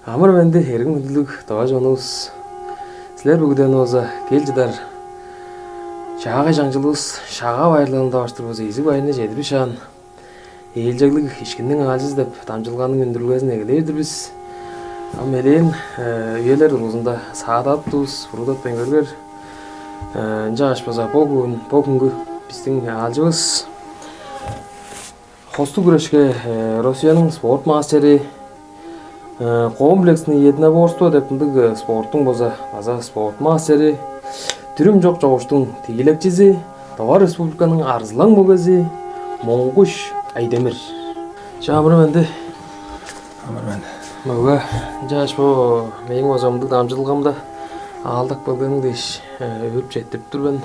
Амар банд хэрэг мэдлэг доож онос слэр бүгдэн оза гэлждар шаагаа жанжилус шагаа баярлаланд орчтурбус эзэг баярны жэдвэ шаан ээлжэглэг ишгэнэн аажиздап дамжилгааны өндөрлгөөс нэглэдэрбис амэлэн ялэр рузанда саадад дус фрудат бэнгэргэр жааш база богүнгө бистэн аажус хостугрэшгэ Россияның спорт мастери комплексный единоборство депндэг спортын боза база спорт мастери түрім жоқ жоғыштың тегелекчиси Товар Республиканың арзылаң мөгөзи Моңгуш Айдемир. Жамыр менде. Амар мен. Мөгө жаш бо менің озамдық дамжылғамда алдық болғаның дейш өріп жеттіп тұрбен.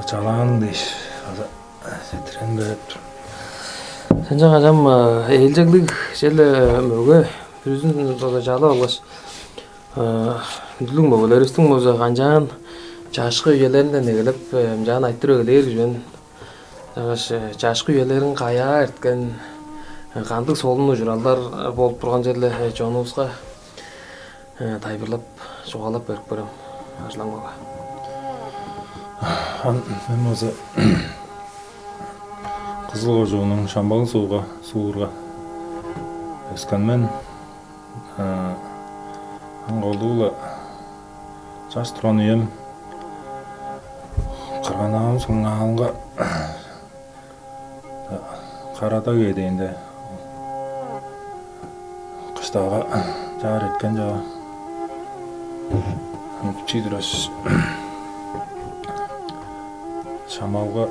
Жалағаның дейш. Сетрен бөліп тұр. Sen жаңажам ээлжеглик желе мөгө өзүн жалы алгаш дүлүң мөгөлөрүстүң моза канжан жашкы үелеринде негелеп жан айттыр өгөлөр жөн жагаш жашкы үелерин кая эрткен кандык солуну журалдар болуп турган жерле жонубузга тайбырлап жугалап берип көрөм ажлаңмага. Мен моза Қызыл Қожоның шамбалын суырға өскенмен аңғолдуылы жас тұран үйем қырған ағым соң ағымға қарата кедейінде қыштаға жағар еткен жаға чидірос шамалға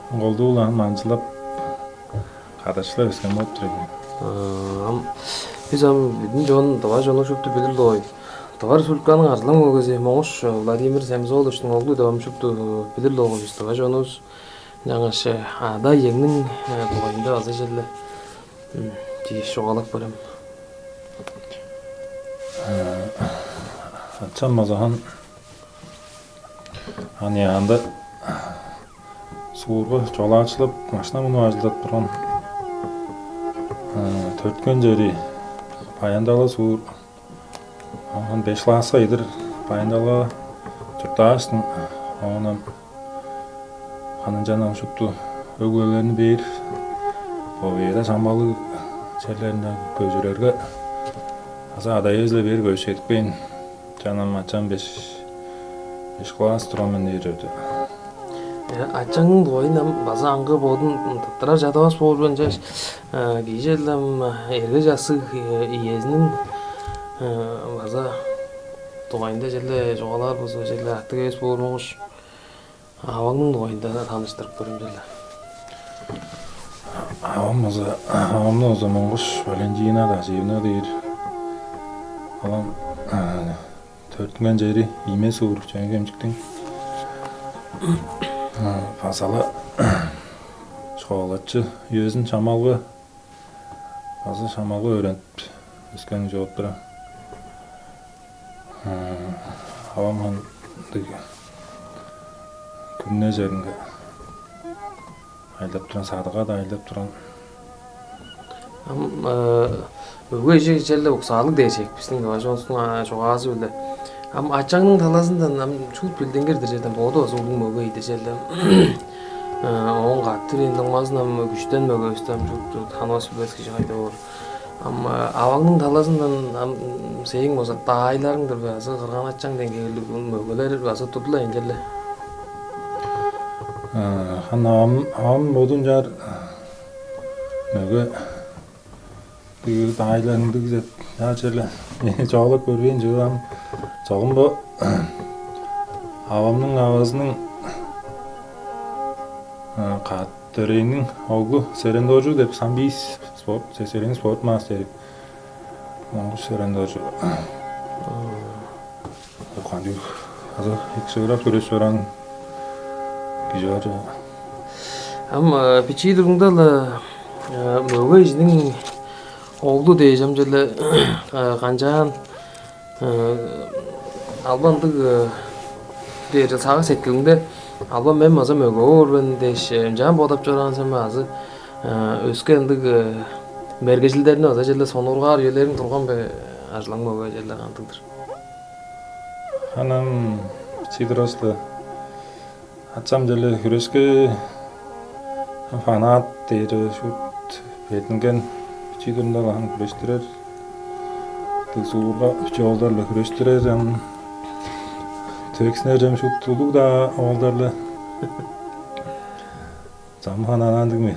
Голдулан манжылап кадашлап өскен болуп тур экен. Биз бидин жон товар жону шупту билилди ой. Товар Республиканын арзылаң мөгөзи Моңуш Владимир Семзоловичтин оглу да шупту билилди ой. Биз товар жонубуз жаңаш ада еңнин тойунда азыр жерде тийиш жогалап көрөм. Атчан мазахан анда суырға жол ашылып, машина мұны ажылдап тұрған төрткен жері Баяндалы суыр оған 5 ласқа едір Баяндалы жүрді аштың оғынан қанын жанан шүпті өгөлеріні бейір ойда жамбалы жерлеріне көзірерге аза адай өзле бейір көшетікпейін жанан мачан 5 класс тұрамын дейір өті. Ачаңның дойынан база аңғы болдың тұттыра жадавас болуын жаш кейжелдім ерге жасы иезінің база дойында желі жоғалар бұзы желі аттық өз болуыңыш ауаңның дойында да таныштырып көрім желі. Ауамны өзі мұңғыш Валентина да жевна дейір алам төртінген жері име суыр және кемшіктің Фасалы шоғалатшы өзін шамалғы фазы шамалғы өрент өскен жоғып бұра авамхан күнне жерінгі айлап тұран садыға да айлап тұран өгей жерлі ұқсалық дейсек біздің вашонсың жоғазы өлі Ачаңның таласында чуут билденгердер жерден боду озулдун мөгө иде жерден оң каттыр енді оңмазынан күчтен мөгө өстөм чуут ханос билески жайда бор абаңның таласынан сейиң болса айларыңдыр базы кырган ачаң деңгээлик мөгөлөр базы тутула энжеле хан авам бодун жар мөгө айларыңды кизет жар жерле жоолуп көрбейин жыгам Соғым бұ, авамның авазының қатырейінің оғлы Серендожу деп самбейс серен спорт мастері. Моңғыш Серендожу. Оқанды азы екшігірап көрес өраң кежуар. Пичи дұрыңдалы мөгөй жінің оғлы дейжем jelе қанжан албандык сага сеткилинде албан мен маза мөгөр бен деш жан бодап жоран сен азы өскендік мергежілдеріне аза желі сонурғар елерің тұрған бе ажлаңма бе желі қантыңдыр. Анам чидрослы атсам желі хүреске фанат дейрі шут бетінген чидырында лахан күрестірер. Суға жолдарлы күрестірер. Төксінер жем шут тулу да олдарлы. Замхан анандығым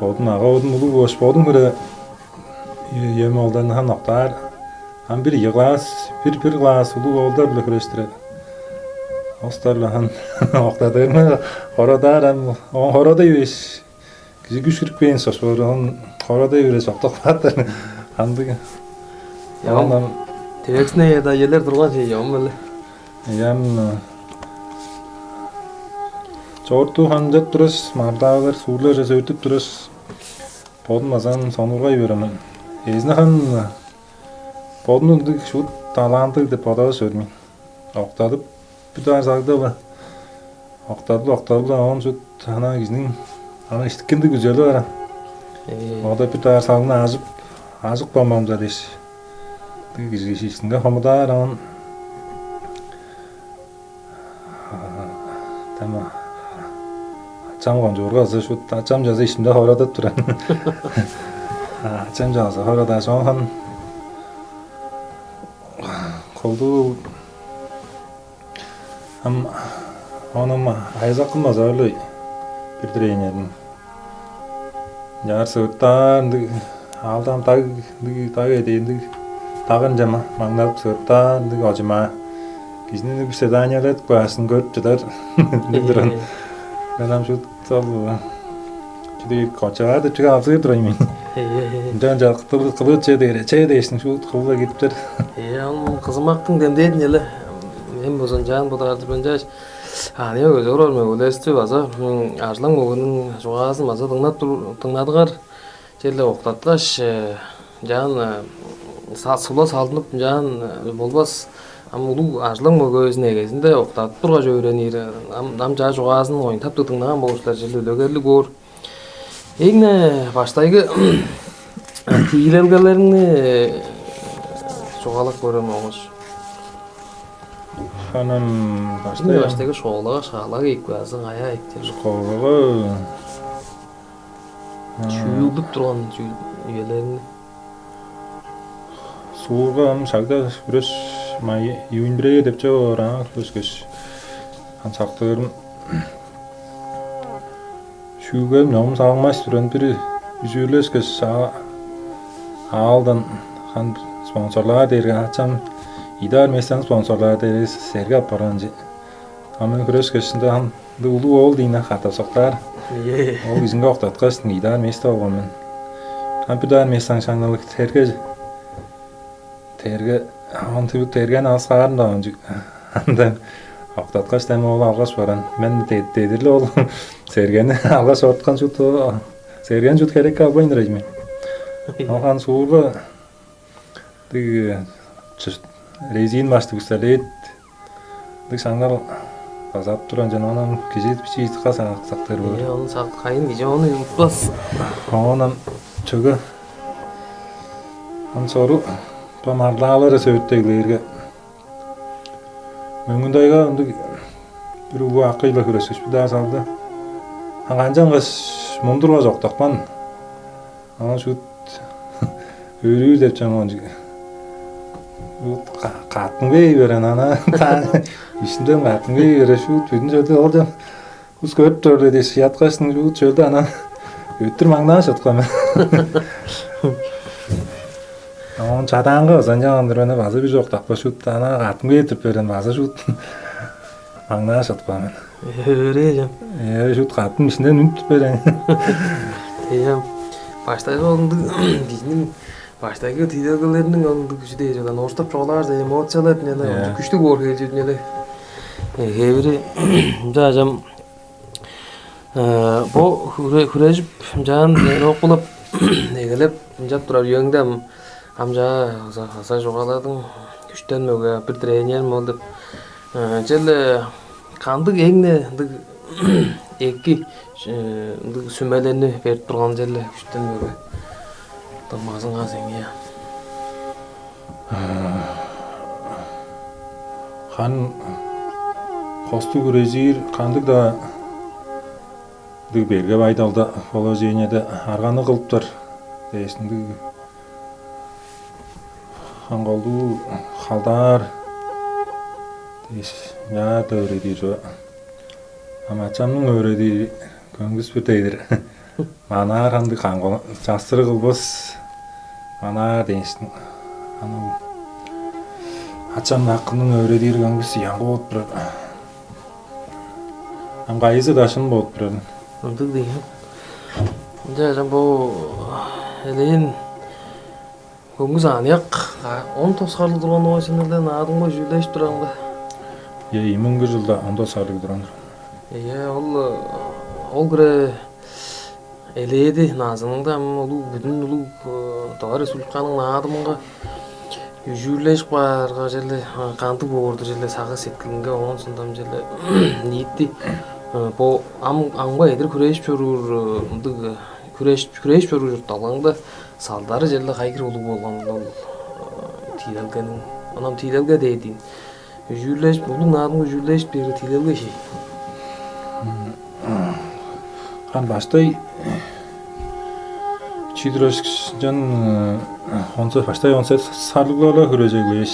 Бодun ağa odun ulu boş bodun böyle yem oldan han noktar. Han bir glas, bir glas ulu olda bile kreştire. Ostarla han noktadır mı? Horadar hem horada yüz. Kizi güçlük beyin sosfor han horada yüz çok fatır. Handı. Ya ondan teksne ya da yeler durgan şey ya böyle. Yem Çortu hanjat turus mardağlar suurlar söýtüp turus podmazan sonurgay beremem. Ezne han podnu şu talanty dep podada söýdüm. Oqtadyp bir dar zagda ba. Oqtadı on şu hana giznin ana istikindi güzel var. Oda bir dar sagna azık bolmam zadeş. Gizi işinde hamada ran. Tamam. Açam konjurgazı şu açam жаза işimde horada turan. Açam жаза horada soğan koldu Onam ayza qılmaz öyle bir direğinedin. Yar sırttan aldan tag edeyindik. Tagın jama magnap sırttan acıma. Gizini bir sedanyalet koyasın görüpçüler. Nedir? Ben hem şu tabi Çünkü kaçağı da çıkan altı durayım. Can kılıç çay değiştin şu kılığa gittiler. Kızım aktın demdeydin hele. Hem bozan can bu da artık önce hani yok zor olmuyor. Öylesi varsa arılan bugünün çoğazın varsa tınladılar. Şeyle oktatlaş can sula saldınıp can bolbas. Ama ulu arılan bu gözüne gezinde oktatıp durgaç öğrenir. Amca çoğazın oynatap tutungdan boluşlar şeyle lögerli gör. Egne baştayı tiyilergelerini çoğalık görüyorum oğuz. Hanım Şimdi baştayı şoğlağa şağlağa ekvazın ayağa ektir. Şoğlağa Çüyüldüp duran üyelerini. Soğuğum şagda biraz may yün bireye depçe oran kılıçkış. Han saktığım Şugam nom sağmaz duran biri üzüleskes aldan han sponsorlar derge açam idar meslen sponsorlar derge sergi aparanjı. Ama küreskesinde han da ulu oldu yine hata soktar. O bizim oktatqasın idar mesle olgamın. Han bir dar meslen şangalık terge antı tergen asgarın da öncük. Andan Oqtatqaç däme ol algaç baran. Men dedirli ol sergeni algaç ortkan şut sergen şut kerek albayın rejimi. Ohan suğurga rezin baştı güstelet. Sangal bazap turan jananam kejit biçi qasa saqtar bor. Onu saq kayın gece onu unutmaz. Onam çögü. On soru pamarlağları söğütteglerge. Mümkündayga bir ugu aqıyla küreşiş bir daha saldı. Hangancanğız mundurga zoqtaqman. Ama şu öyrüyüz depçem oncu. Qatın bey veren ana. İşinden qatın bey veren şu tüydün çölde olacağım. Uz görüp törle de siyatqaşın şu çölde ana. Öttür mağdan şatqam. Onun çadanğı zanjandır bana bazı bir zoqtaqpa şu ana qatın bey etip veren bazı şu mağdan şatqam. Öyleyeceğim. Şu qatın içinden üntüp veren. Diyeceğim. Baştaki olundu dizinin baştaki tiyatrolarının olundu güçlü değil. Ortak çoğalar da emosiyalar ne güçlü korkuyor ne de. Hevri diyeceğim. Bu hürejip can okunup gelip jap turar yöngdem amca hasa çoğaladın güçlenmege bir trener mi oldu. Jelle kandık egne iki сүмелени берип турган жерде күчтөнбөгө тамазыңа сеңе. Хан косту күрежир кандык да берге байдалда положениеде арганы кылыптыр дейсиңди. Хан колду халдар дейс я дөредир. Амачамның өрөди көңгүс бүтейдир. Манар ханды кангол жастыры кылбас. Манар дейсиң. Аны ачам акынын өрөдир көңгүс яңгы болуп турат. Аңгайызы дашын болуп турат. Ындык деген. Жажам бу элин көңгүс анyak 10 тосқарлы турган ойсынырдан адымга жүйлеш турганда. Мыңгы жылда 10 тосқарлы турган. Ол кіре эледи назының да бүтін улуу Тоо Республиканын адымга жүйлеш барга жерде канты боорду жерде сагы сеткилинге онсундам жерде ниитти бу аңба эдир күрөшүп жүрүр күрөшүп жүрүр талаңда салдары жерде кайкыр улуу болгондо тийлелгенин анам тийлелге дейдин жүйлеш улуу адымга жүйлеш бери тийлелге ши. Хан баштай чидрош жан баштай 18 сарлыгла күрөжеглеш.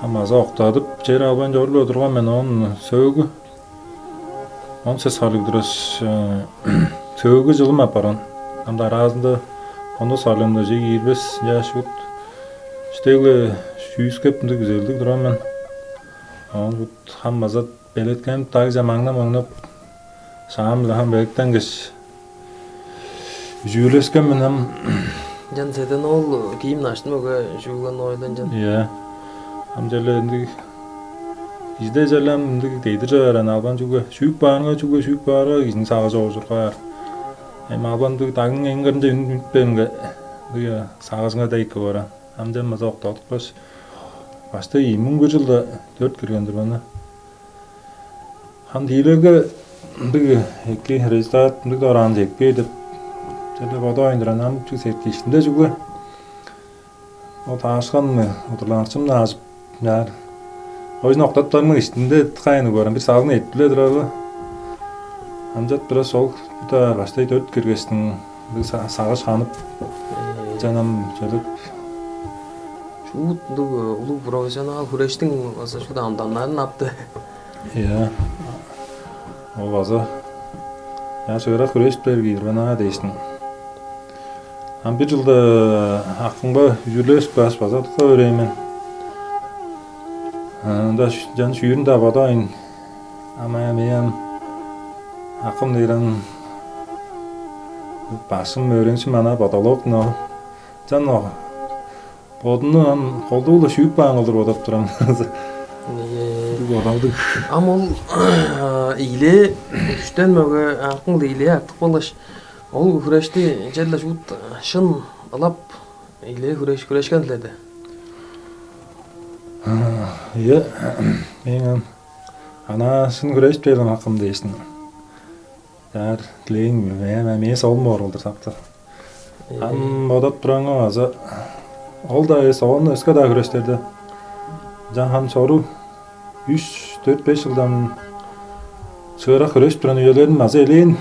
Амаза октадып жер албан жорлу отурган мен он сөөгү 18 сарлыгдыраш сөөгү жылым апаран. Анда аразында ондо сарлымда жеги 25 жашыт. Штегле шүйскөптүндө güzelдик турам мен. Ал хаммазат белеткем так жамаңна моңнап шамла хам бектен кеш жүйлескен менен Жан седен ол кийим наштымга жүгөн ойлон жан. Ам желенди изде желем дейдир жаран албан жүгө шүйүк баага изин сага жоожурга. Албанды тагын эңгеринде үнүтпенге сагасыңа дейке бара. Амден маза октоктош. Башта 2000 жылда 4 киргендир бана. Хан дийлерге эки результат доран жекпей деп жада бада ойндыран чү сеткишинде жүгө. Ол таашкан отурларчым назып яр. Ойын октоптармын ичинде кайны көрөм бир сагын эттиле турабы. Амжат бирок сол бүта баштай 4 киргестин сагыш ханып жанам жөлөп улуу профессионал күрөштүн ошо адамдарын апты. Ол база яшыра күрөш бергир бана дейсиң. Ам бир жылда акынга жүйлөш баш базарда өрөймөн. Анда жан шүйүрүндө бадайын. Ама мен акым дейрен башым өрөңсү мана бадалок но жан Одунан колдуулу шүйүк бааңылдыр бодоп турам. Ам ол иле күчтөнмөгө акыңды иле артык болуш. Ол күрөштү жерде жут шын алап иле күрөшкөн эледи. Мен анасын күрөшүп берген акым дейсиң. Яр клейн мен солмор болду сакта. Ам бодоп туранга аза Ол да соны өскө да күрөштөрдө. Жахан сору 3-4-5 жылдан сыра күрөш туран үйлөрүн маза элен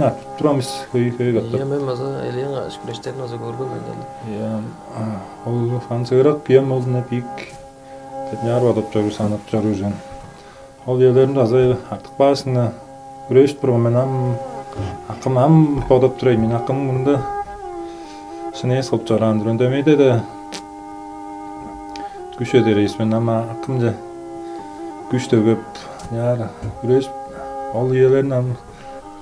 атып турамыз көй гатта. Мен маза элен күрөштөрүн маза көргөм мен. Ол хан сыра кем олдуна пик. Тетняр бодоп жүрүп санап жүрүжөн. Ол үйлөрүн аза артык баасына күрөш турган мен акым бодоп турай мен акым мында сыне сылып жаран дүрөндөмөйдө да күш эдерейс мен ама акымда күч төгөп яр күрөш ол үйлөрүн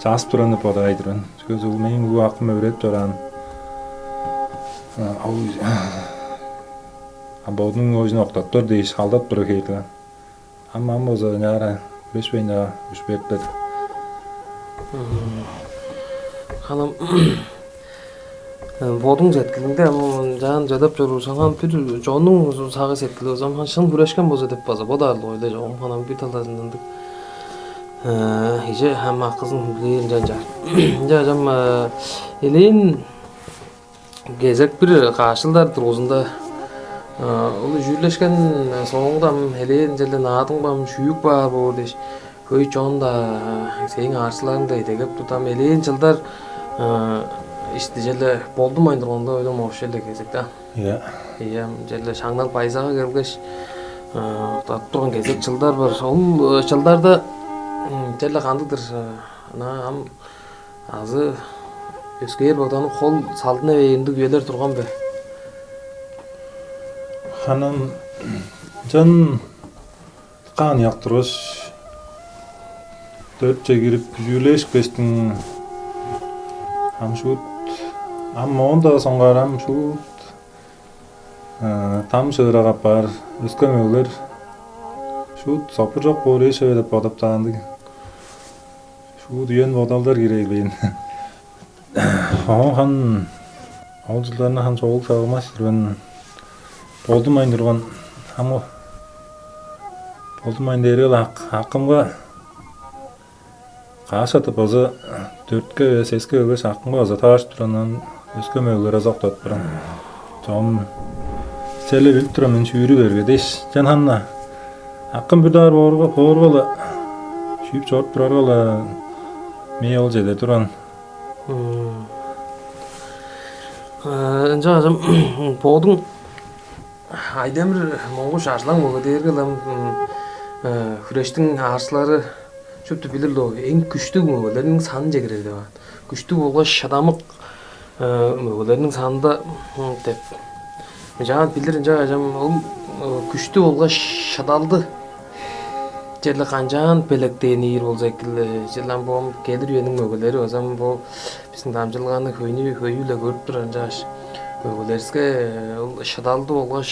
жасып тураны бодайдырын. Көз ул мен бу акым өрөп жаран. Ал абодун өзүн октоптор дейш халдап тура кейтилен. Ама моза яра күрөшпөйнө күчбеттер. Ханам бодун жеткилинде жан жадап жүрүшан бир жонун сагы сеткиле озам шын күрөшкөн болсо деп база бодарлы ойлой жогом. Ханам бир талдасындык Иже һәм кызын билген жанжар. Жажам элен кезек бир кашылдар тургузунда ул жүрлешкен соңдам элен жерден адың бам шүйүк бар бу деш. Көй чонда сенин арсыларыңда идегеп тутам элен жылдар ишти жерде болдум айндырганда ойлом ошол эле кезекте. Иә. Иә, жерде шаңнал пайзага келгеш тат турган кезек жылдар бар. Ол жылдарда жерде кандыктыр ана азы өскөр богданын кол салдына бейиндик үйлер турган бе? Ханам жан кан яктыргыч төртче кирип жүйлешпестин амшут аммонда соңгарам шут там шырагап бар өскөмөлөр шут сопур жок боор эшебе деп бодоптаганды шут үйөн бодалдар кирейбейин хан ол жылдарына хан соғыл сағылмас жүрген болдумайын тұрған амы болдумайын дерел ақымға қашатып азы төртке сеске өгеш ақымға азы таш тұранан өскөмөлөр азоқтат бірін жом селе біліп тұрамын шүйірі берге деш жан ханна ақым бірдар борғалы шүйіп чорып тұрарғалы мей ол жеде тұран Жажам бодың айдемір моңғуш арслан болу дергелем күрештің арсылары шөпті білірді ең күшті мөгөлерінің санын жегірер деп бар. Күшті болға шадамық мөгөлерінің санында деп. Жағат білдірін жағажам ол күшті болға шадалды. Жерлі қанжан пелектейін ейір болса екілі. Жерлан болым келір үйенің мөгөлері. Озам бұл біздің дамжылғаны көйілі көріп тұран жағаш. Мөгөлеріске шадалды болғаш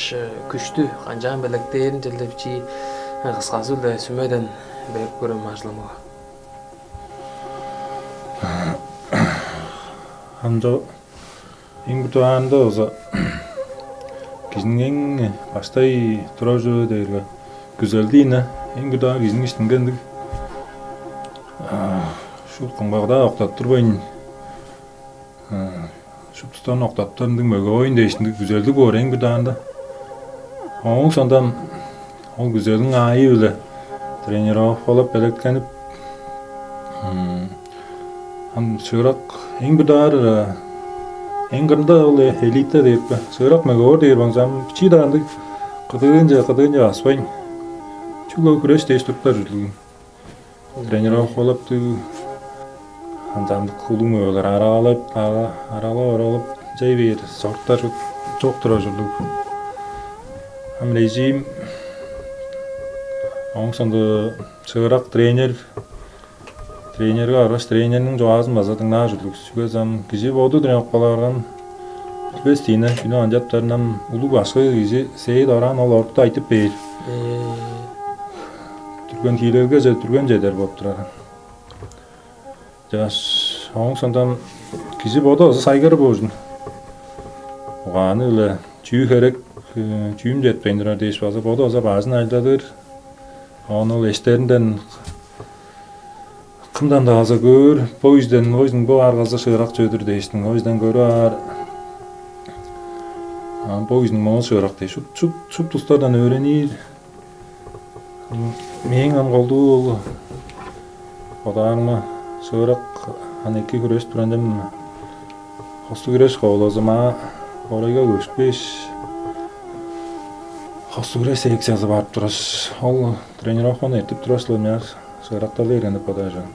күшті қанжан пелектейін жерлі бічі қысқасы үлі сүмеден бәйіп көрім ажыламыға. Анжо ең бұты ағында өзі кізінің ең баштай тұра жүрі дейірге güzeldi yine. En güda gizin işten geldik. Şu kımbağda oktat durbayın. Şu tutan oktatlarının möge oyun değiştirdik. Güzeldi bu en güdağında. Onun sondan o güzelin ayı öyle. Trener olup belirtkenip. Han sığırak en güdağır en gırında öyle elite deyip. Sığırak möge or deyir bangsam. Piçi dağındık. Kıdığınca asbayın. Чуло күреш değiştiripler жүрдүгүн. Тренер olup андамдык кулуң өлөр аралап жай бер сорттар çok тура жүрдүк. Ам режим оң сонда чыгырак тренерге араш тренердин жоозун базадың на жүрдүк. Сүгөзам кижи болду тренер калган. Бестине күнү анжаптарынан улуу башы кижи Сейит Оран ол ортто айтып бер. Түрген тийлерге түрген жедер болып тұрады. Жаш, оң сондан кізі боды осы сайгары болжын. Оғаны үлі чүй керек, чүйім жетпейін тұрар дейш базы боды осы базын айлдадыр. Оны ол ештерінден қымдан да азы көр, бойызден, ойыздың бұл арғазы шығырақ жөдір дейштің. Ойызден көрі ар, бойыздың моңыз шығырақ дейш. Шуп тұстардан өренейір. Мен қолды ол одарыма сұрақ анекі күрес тұрандым қосты күрес қолазыма орайға көшпеш қосты күрес секциясы барып тұраш ол тренер оқуын ертіп тұрашылы мәр сұрақтарды ереніп қодай жан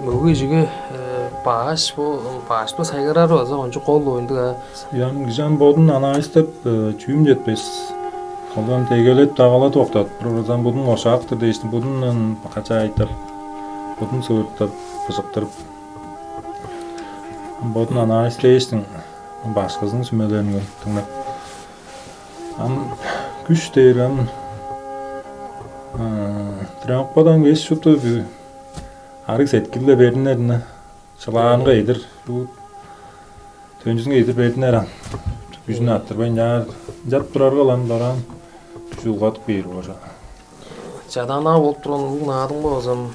мөгей жүге бағаш бұл сайғарар өзі оншы қол ойынды жан болдың анализ деп чүйім жетпес Қолдан тегелет тағалат оқтат. Пророзан бұдың ошақтыр дейсін. Бұдың қача айтыр. Бұдың сұрттап, бұзықтырып. Бұдың анализ дейсін. Басқызың сүмелерін өттіңлеп. Күш дейірім. Тренақпадан кес шұты арық сәткілі бердіңеріні. Шылағанға едір. Төнжізіңге едір бердіңер. Күшін аттырбайын жат тұрарға лам даран. Жулғатып бейір божа. жадана болуп турган улуун аадың болсом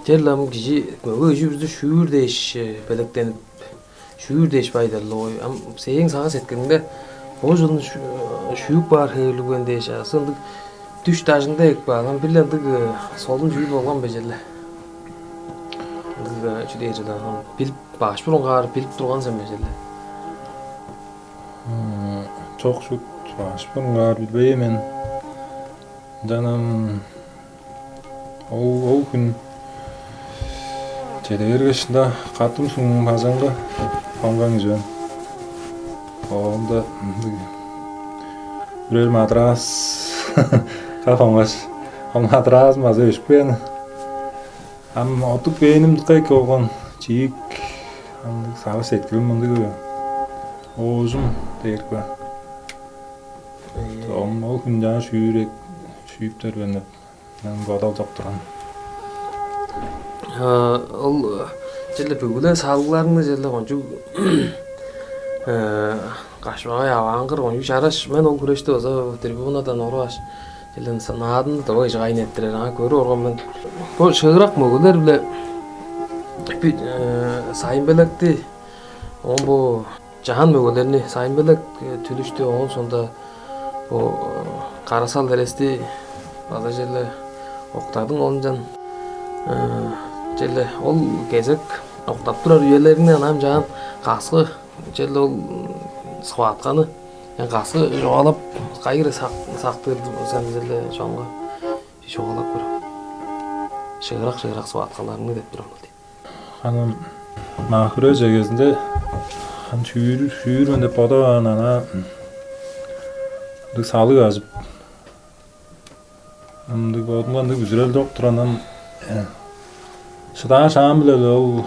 жерлам киши мөгө ижибизди шүүрдеш белектенип шүүрдеш байдарлы ой ам сең сага сеткенде о жылдын шүүк бар хейлүгөн деш асындык түш тажында эк баалам билендик солдун жүүл болгон бежеле чүдейжеле билип баш бурун каар билип турган сен бежеле Çok şut başpın var bilbeyim men. Canım o gün televizyonda katım sunum hazanga hangan jön. Onda bir matras kafamız. Am matras mazı işpen. Am otup benim tıkayk olgan çiğik am sağ setkilim mundu. Ozum deyirk var. O gün жаңа шүйүптөр өнөп мен бодол токтурган. Ол желе бүгүлө салгыларыңды желе кончу кашбагай аваңгыр кончу шараш мен ол күрөштө болсо трибунадан орбаш желе наадын да ой жайын эттирер ага көрүп оргон мен. Бул шыгырак мөгөлөр биле сайын белекти бу жахан мөгөлөрүнү сайын белек түлүштү он сонда o karasal deresti bada jelle oktadın oluncan jelle ol gezek oktap turar üyelerinden anam jaan kasgı jelle ol sıvatkany yani kasgı jogalap kayır saktırdı sen jelle şonga jogalap bir şıgırak sıvatkalarını dep duram deyip. Hanım mahkure кезінде han şүйür önde podan ana sağlık azıp amdık odundan da güzel doktoranam şudan şam bile ol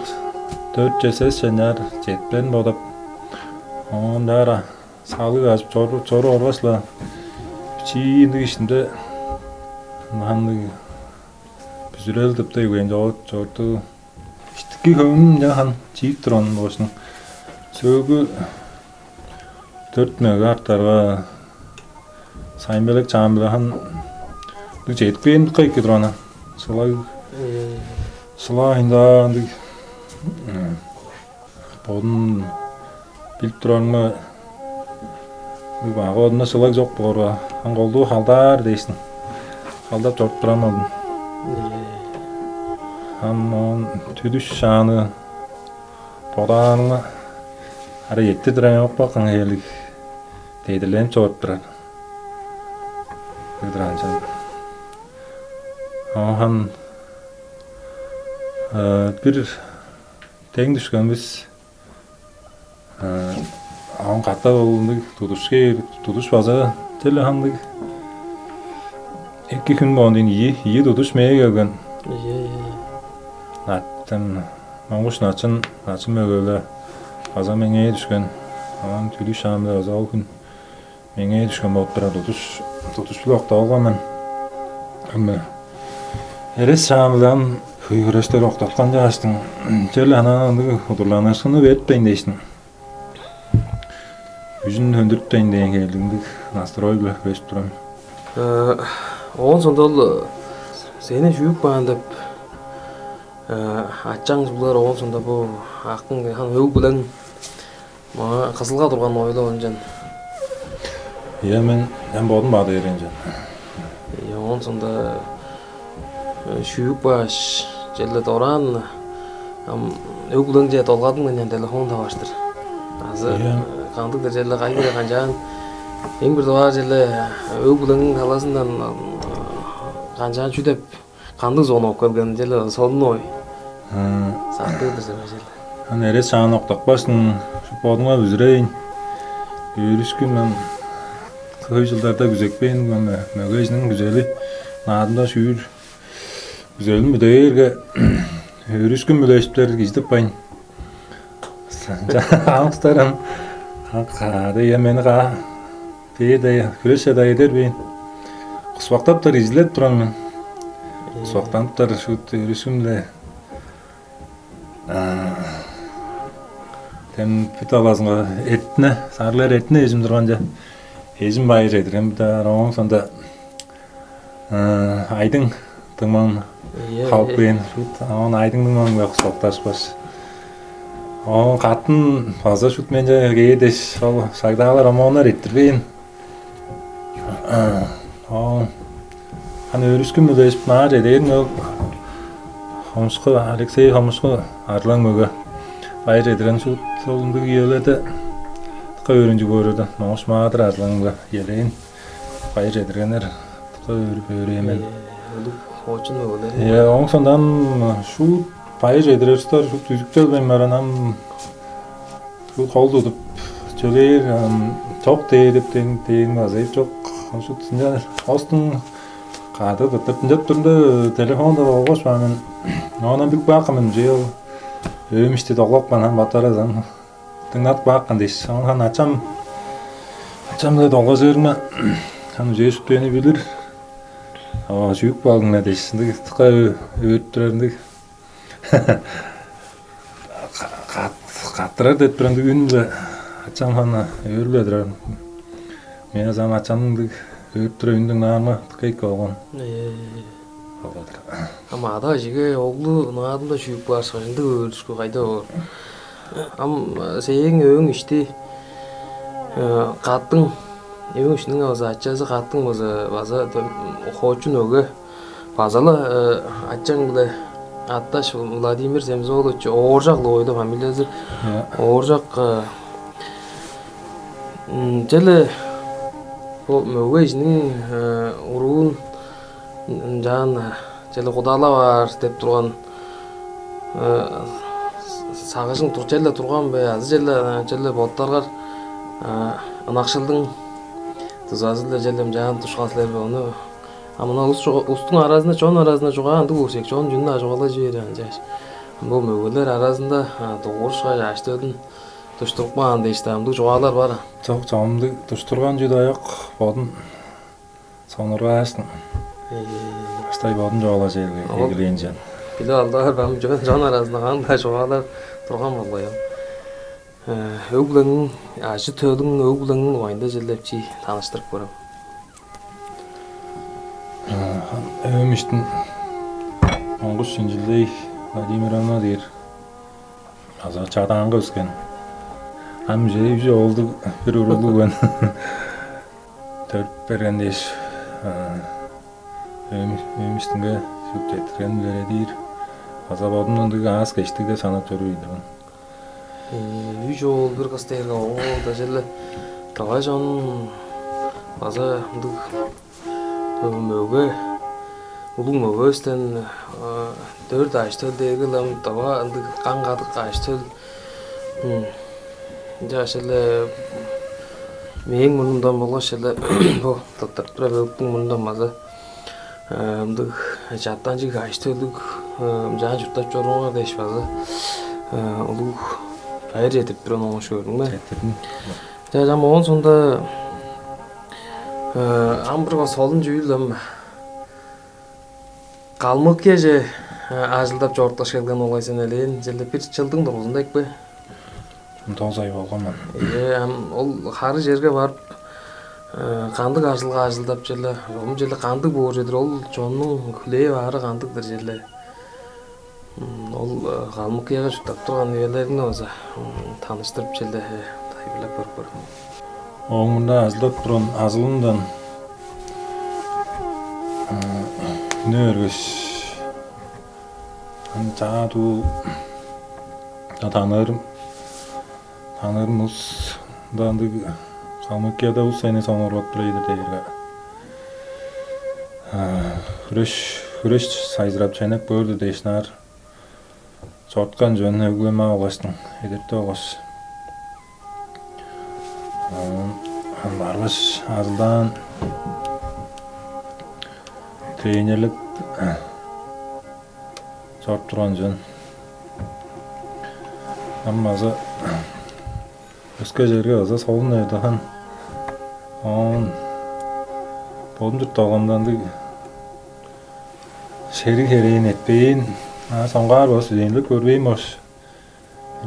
4 ceses şener jetplen bodap ondara sağlık azıp çoru orvasla çiğindi içinde handık güzel tıpta yugen çoğurdu iştiki köyün ya han çiğik duran olsun sögü 4 megahertz var Sayın belek çağımda han jetpen kayık durana. Sıla inda podun bilip duranma bu bağı oduna sıla yok borwa. Han goldu haldar deysin. Haldap çok duramadım. Han tüdüş şanı podanla ara yetti duran yok bakın helik. Deydilen çok duran. Kıdrancan. Han bir teң düşkönbüz. Han katta olundu tutuş baza tele handı. 2 gün boğundun iyi tutuş meye gelgen. Natten manguş naçın mögöle baza mengeye düşkön. Han tülü şamda baza o gün mengeye düşkön bot bira tutuş blokta olgan men. Eres şamdan hüyüreşler oktatkan jaştın. Jelle anandı hudurlanasını betpeyin deysin. Yüzün höndürtteyin deyin geldiğindik. Nastroy bile beş duram. Oğun sonda seni şuyuk bağın dep atçaң bular oğun sonda bu akın han ög bilen mağa kızılga durgan oyla oncan. Ya men bodum bağda erencan. Oğun sonda şuyuk baş jelle doran ög bilen je dolgadın menen telefon da baştır. Azı kandık da jelle kaygira kanjan eң bir doğa jelle ög bilen halasından kanjan çüdep kandık zonu ok kelgen jelle solun oy. Saktırdır jelle. Han eres şan oktak başın şu boduma üzreyin. Yürüskün men köy yıllarda güzekpeyin men mögejinin güzeli nadında şuyur güzelim mi deyirge yürüskün müleşipler gizdip bayın. Ağustarım Haqada yemeni qa deyde küreşe de eder beyin. Qusvaqtaptar izlep turan men. Qusvaqtaptar şu yürüsümle Tem pitalazınga etne, sarılar etne ezim durganja ezim bayır edirem bir de roğun sonda айдың тыңман халықпен он айдың тыңман бақ соқташ баш. Он қатын фаза шут мен кейдеш ол сагдағалар омонар еттірбейін. Аны өріскін мүлі есіп нағар едейін ол Хомшқы, Алексей Хомшқы арлан мүгі байыр едірен шут олынды күйеледі тұқа өрінжі көреді. Ноғыш мағадыр арлан мүгі елейін байыр едіргенер тұқа өріп өремен. Очень мүгілер. Оң сондан шут байыр едірерістер шут үзіктел бен мәранам шут қолды ұдып жөлейір çok deyip deyin vazayıp çok şu tünce ostun kadı da tünce turunda telefonda olmuş ben ona bir bakımın diyor ömüşte doklak bana batarazan tıngat bakın diş sonra açam da dolgazırma hani jeşip beni bilir ama büyük balgın ne diş şimdi tıka öğüttürerdik kattırar da turunda günde açam hana öğürlediler. Мен азам ачамдык өттүрө үндүн наама тыкайк болгон. Ама ада жиге оглу наадында шүйүп бар сажынды өрүшкө кайда бар. Ам сең өң ишти каттың өң ишнин аза ачасы каттың база хочун өгө базалы ачаң биле атташ Владимир Земзолович Ооржак ойдо фамилиясы Ооржак желе bu mögejinin uruğun can jeli Kudala var dep turgan sagışın turçelle turgan be azı jelle botlargar ınakşıldın tuzazılar jellem can tuşgasılar be onu amına ustun arasında çoğun arasında çoğan dursek çoğun jünna çoğala jeren jaş bu mögeler arasında doğuruşa yaştırdın Tuşturqman deyiştamdı çoğalar var. Çok çoğumdu tuşturgan juda yok bodun sonurga açtın. Baştay bodun çoğala жерге egileyince. Bile aldılar ben can arasında qanday çoğalar turgan bolýar. Öglenin aşı tödün öglenin oyunda jellepçi tanıştırıp koram. Ömüştün 19-njyldey Vladimir Ana deyir. Azar çağdağınga ösken. Hem şey oldu bir urulu ben törp bergendeş ömüştünge süt getiren veredir azap odundan da az geçti de sanatörüydü ben. Üç oğul bir kız terga oğul da jelle tavajan baza möge ulun mögesten 4 açtı degilam tava kangadık açtı. Jaşelle meň mundam bolgan şele bu tattara böktüň mundam maza amdyk jattan jig açtırdyk jan jurtap jorunga deş baza ulu gaýr etip duran oňa şördüm ben. Jam on sonda ambrga solunju ýyldam kalmyk keje azyldap jortlaş gelgen olaýsan elin jelle 1 ýyldyň doguzunda ekpe 9 ay bolgan men. Ol hary jerge barıp kandyk azyldap jelle omu jelle kandyk boor jedir ol jonun küleýi bary kandykdyr jelle. Ol galmykyga jutap turgan ýerlerini oza tanıştırıp jelle taýbylap görüp. Oňunda azyldap turan azylyndan nörgüs Antaadu tanırmız dandı Kalmıkya'da bu sene sonra oturuydu deyirler. Hürüş sayzırap çenek böldü deyişler. Çortkan jönüne ögleme oğaştın, edipte oğaş. Barbaş azıldan trenerlik çort turan jön. Ammaza Özge jerge aza solun evdahan on bodun tutağımdan da şerik hereyin etbeyin songar bas üzenlik görbeyin boş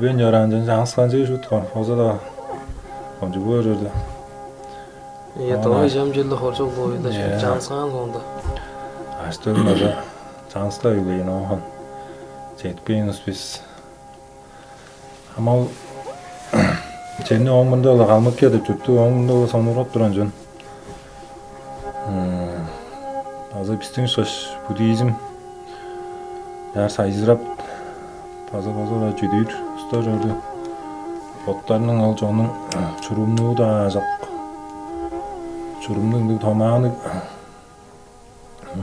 ben yarancın jansıkancı şut oza da oncu bu örürdü Tamam jam jelle horçok boyunda jansıkan sonda Astölmasa Chansla yılıyın oğun. Jetpeyiniz biz. Ama Çenni oğumunda ola kalmak ya da çöptü oğumunda ola sonurap duran jön. Azı bizden söz Budizm. Yar sayzırap Paza da cüdür. Usta jörді. Otlarının al jonun çurumluğu da azak. Çurumluğun tamamını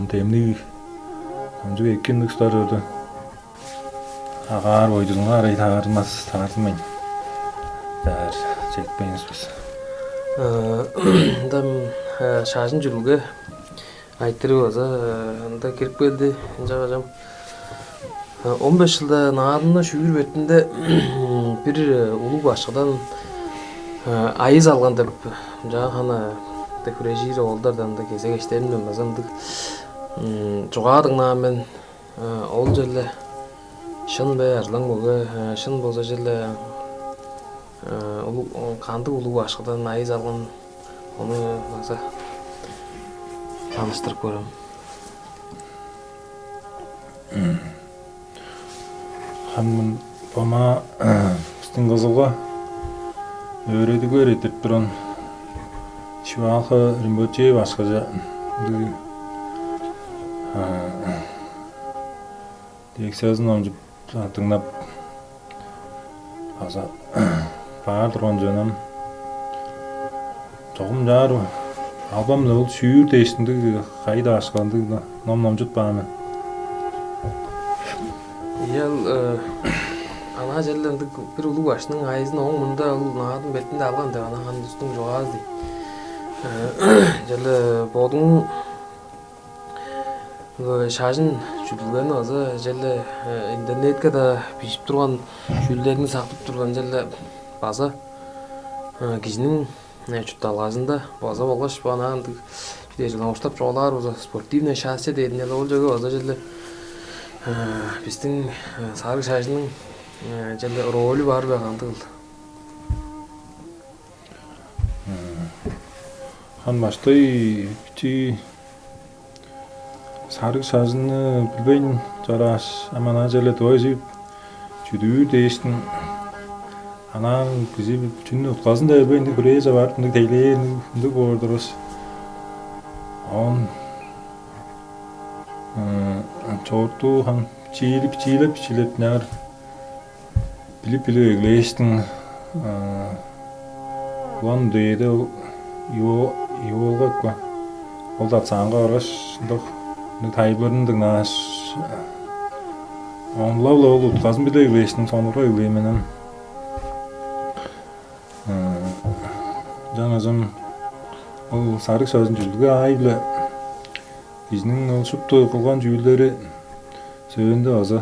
temli koncu ekkinlik usta jörді. Agar oyduğunlar ay tartmaz tartmayın. Der çekpeyiniz biz. Дам шашын жүрүүгө айттырып аза анда кирип келди жагажам 15 жылда наадымда шүгүр бетинде бир улуу башкыдан айыз алган деп жагана декурежири олдардан да кезегечтерин азамдык жугаадың мен ол жерде шын бе арлаң бөгө шын болсо жерде кандык улуу башкыдан айыз алган onu azа tanıştırıp görüm. Hanımın bana üstün kızılga öğretip duran şivakı rimboçeyi başkaca diyek sözün amcı tınlap azа bağır duran canım 조금 자로 albamda ol şuur değiştiğinde kayda aşkandı nom jutpamın. Yal ana jellendik bir uluu başının ayızın oğumunda naadın betinde algan da ana han üstün joğaz di. Jelle bodun şajın jüdülgeni azı jelle internetke da pişip turgan jüllerini saklıp turgan jelle baza kişinin чутталгасында база болгоч бана жүдө жыл оштап жоолар база спортивный шасси дейдин эле ол жерге база жерде биздин сарык шашынын жерде ролу бар багандык. Хан баштай чи сарык шашыны билбейм жараш амана жерде тойжип жүдүү дейштин Anam bizi bütün utkazın da ben de kureye var, ne teyleyin, ne gördürüz. On çoğurtu han çiğlep ner bilip ögleştin. Ulan deydi yolga kwa. Ol da sanga uğraş, ne taylarının naş. On lavla utkazın bile ögleştin, sonra ögleyemenim. Жаназам ол сарык шашын жүлгө айбла биздин ол шуптой кылган жүүлдөрү сөйүндө аза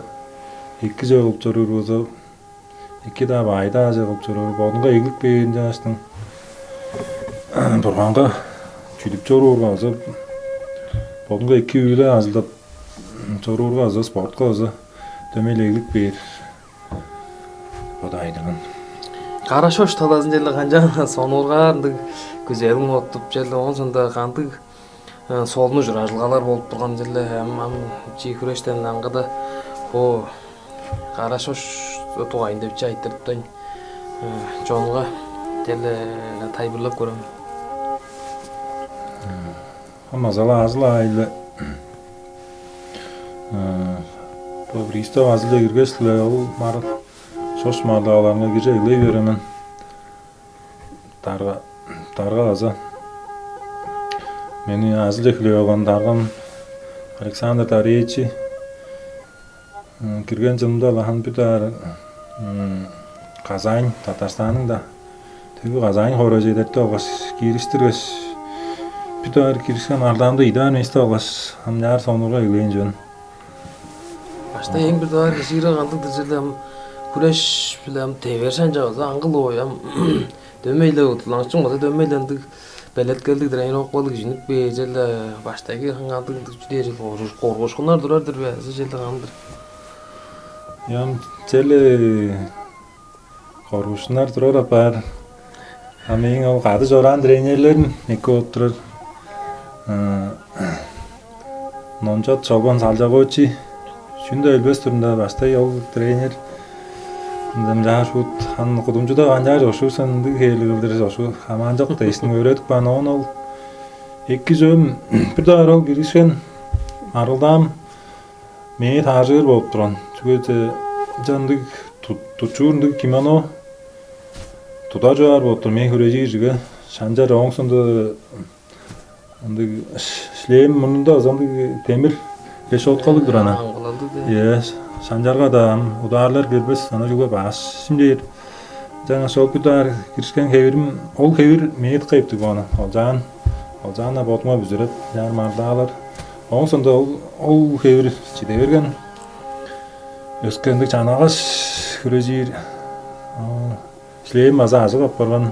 эки жагып жүрөр болсо эки да айда жагып жүрөр бодунга ийгилик берген жаштын турганга жүлүп жорорго аза бодунга эки үйлө азылдап жорорго аза спортко аза дөмөлегилик бер бодайдыгын Карашош талазын жерде канжа сонургандык көзөрүң отуп жерде онсонда кандык солуну жыражылгалар болуп турган жерде чий күрөштөн аңгыда о карашош тугайын депчи айттырыптан жонго жерде тайбырлап көрөм. Мазала азла айлы Пристав азылда киргесле ол марат Şoş mağdalarına gireyle veremen targa azı meni azıcık ekliyorgan targam Aleksandr Tariyeci kirgen жылында lahan bir dar Kazan Tatarstan'ın da tüy Kazan horoz edette oğaz giriştirgeç bir dar girişken ardamda idan iste oğaz hamlar sonuna egleyin jön. Başta en bir dar kişiyle kandık dizilem Kureş bilem teversen jağıza angıl oyam dömeyle utulansın olsa dömeylendik belet geldik direyin okbalık jünük be jelde baştaki kangandık jüde jel korgoşkunlar durardır be jelde kandır. Yan jelle korgoşkunlar durar apar Amin o kadı joran trenerlerin eki oturur номжат чолбон салжагоочи шүндө элбес турунда баштай ол тренер замжаашут хан кудумжуда анжаар ошусан хээлгилдер ошу хамаанжак тейсин өрөдүк бан ол эки жөм бир дагы ол киришкен арылдам мени таажыр болуп турган чүгөт жандык тучуурундук кимоно туда жаар болуп тур мен хүрежиге шанжар оңсунду андык шлем мунунда андык темир решеткалык турана шанжарга да удаарлар келбес ана жүгө баш симдер жаңа шолпудар киришкен хевирим ол хевир мени кайыптык аны ал жана ботума бүзүрөт ярмардалар оңсунда ол хевир чиде берген өскөндүк жанагаш хүрежир шлем аза ажыгап барган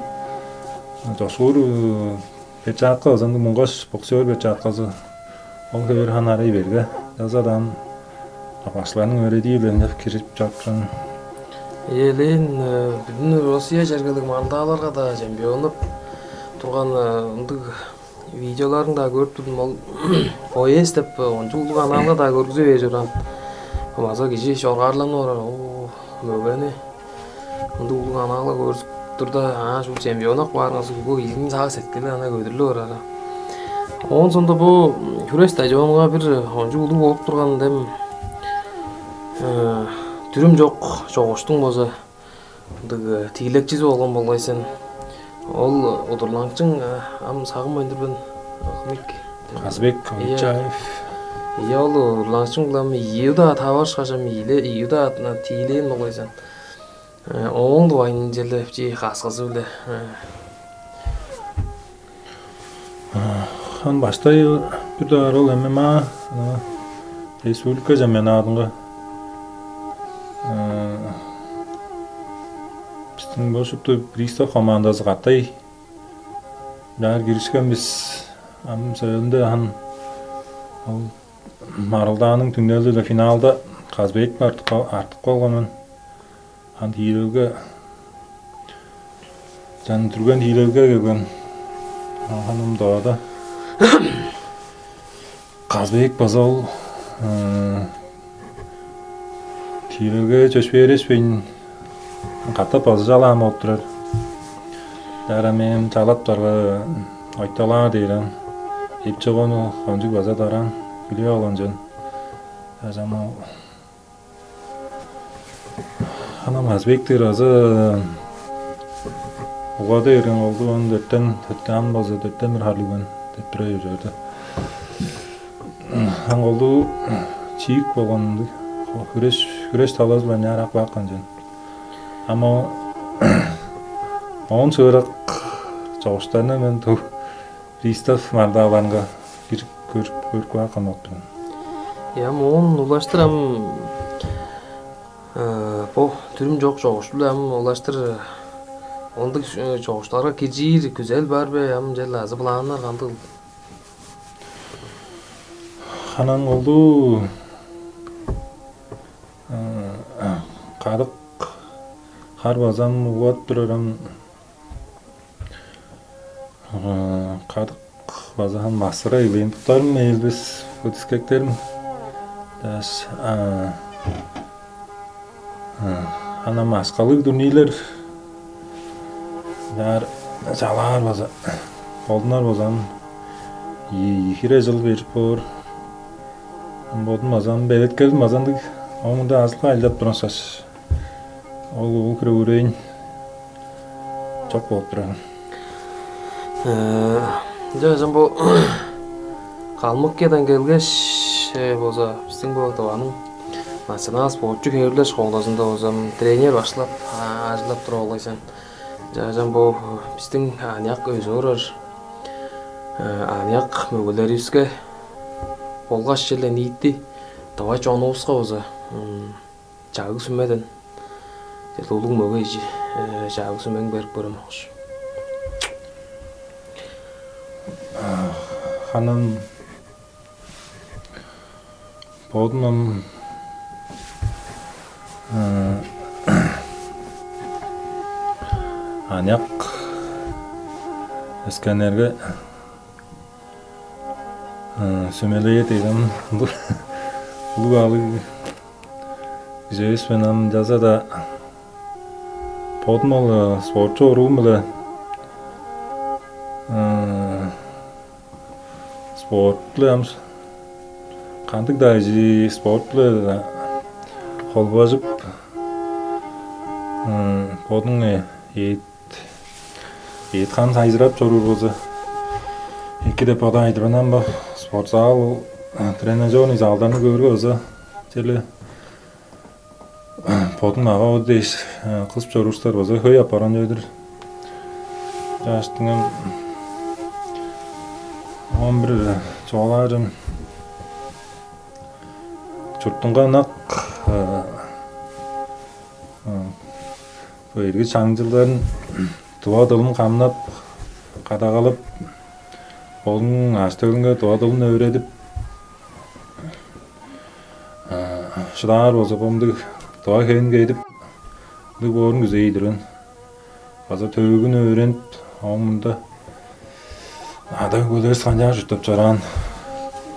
жошур печатка озанды муңгаш боксер печаткасы ол хевир ханарый берге жазадан башларның өредийленип кирип жаткан элен бүтүн Россия жергилик мандаларга да чемпионуп турган ындык видеоларын да көрүп турдум. Ол поезд деп онжулдук аналга да көргүзүп берип жүргөн. Маза киши шоргарланып барар. Мөгөне ындык улук аналга көрүп турда ушул чемпионок баарыңыз бул илин сагы сеткеле ана көдүрлүп барар. Онун сонда бул күрөш стадионга бир онжулдук болуп турган дем түрүм жок жогуштуң болсо ындык тилекчиси болгон болбойсың. Ол удурлаңчың ам сагым өндүрбөн Казбек Амчаев. Ол удурлаңчың булам июда табаш кашам июда тиилен болбойсың. Оңду вайнын жерлеп жи каскысы биле. Хан баштай бир да рол ММА республика чемпионатынга биздин бошупту пристав командасы каттай баары киришкенбиз. Ам сөйлөндө ал Марылдаанын түнөлдү эле финалда Казбек артып калганмын. Ан тийилөөгө жан түргөн тийилөөгө келген ханым доода Казбек базал тийилөөгө чөчпөй эреспейин катап азы жалаам болуп турар. Дара мен чалаптарга айталаа дейрем. Ипчогону хонжук база даран биле алган жөн. Жана Ханам Казбектер азы угада ерен oldu. Onu dörtten bazı dörtten bir harlıgan dörttüre жүрдü. Han oldu çiğik bolgandı. Күреш талаз ben yarak bakkan jön. Ama on sonra çavuşlarına men tu Pристав Мардаванга bir көрүп bakkan oldum. Ya mon ulaştıram bu türüm жок жогуштуу ам улаштыр ондук жогуштарга кижир güzel бар бе ам жел азы пландар кантыл. Ханан oldu Kadıq har bazan ugat durarım Kadıq bazan masıra evin tutarım elbis futiskeklerim das ana maskalık dünniler dar jalar baza oldunar bazan yihire jıl berip bor bodun bazan belet keldim bazandık Onda azlık aldap durasız. Ol kırıvırayın. Çok bolup duran. Жажам бу Калмыкиядан келгеш болсо биздин бул табанын национал спортчу хевирлер школасында болсом тренер башлап ажылап туруп алгайсың. Жажам бу биздин аняк өзөр аняк мөгөлөрүбүзгө болгаш эле ниитти давай чонубузга болсо жагы сүмөдөн улуг мөгөй жагы сүмөң берип көрөмөкчү. Hanım bodunum anak eskenerge Sömeleye dedim. Bu alı Jeyis benim jaza da podmalı sporcu olmalı. Sportlu kandık da sportlu da holbazıp podun et kan sayzırap çorur bozu. İki de poda aydıranan bu spor sağ trenajörün zallarını görüyor olsa çeli podun ağa o deyiş kısp çorurlar bozu höy yaparan öyledir. Yaştığım 11 çoğaların çurttunga nak bu ergi çangcıların tuğa dılın kamnap kadagalıp onun açtığında tuğa dılını öğretip şılar olsa bomdu tuğa keyin gidip bu borun güzeydirin fazla tövgün öğrenip omunda adam gözler sancar jutup çaran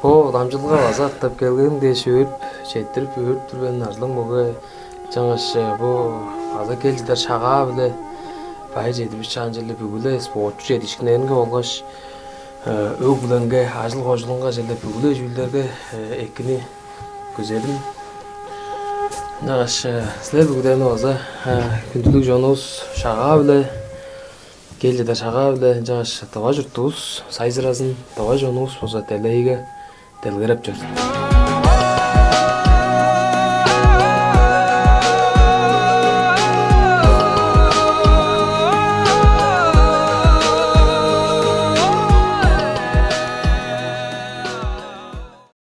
O damcılığa vaza atlap kelgen de şöp çettirip öğüp turben arlım oga жаңашы bu vaza keljiler şaga bile bay jedip çanjılı bugüle sportçu yetişkinlerine olgaş ög bilenge ajıl gojulunga jelde bugüle jüllerge ekini gözelim. Жаңашы sizler bugüden vaza kündülük jonuz şaga bile keljiler şaga bile жаңашы tava jurtuz sayzırazın tava jonuz boza teleyge delgerep jür.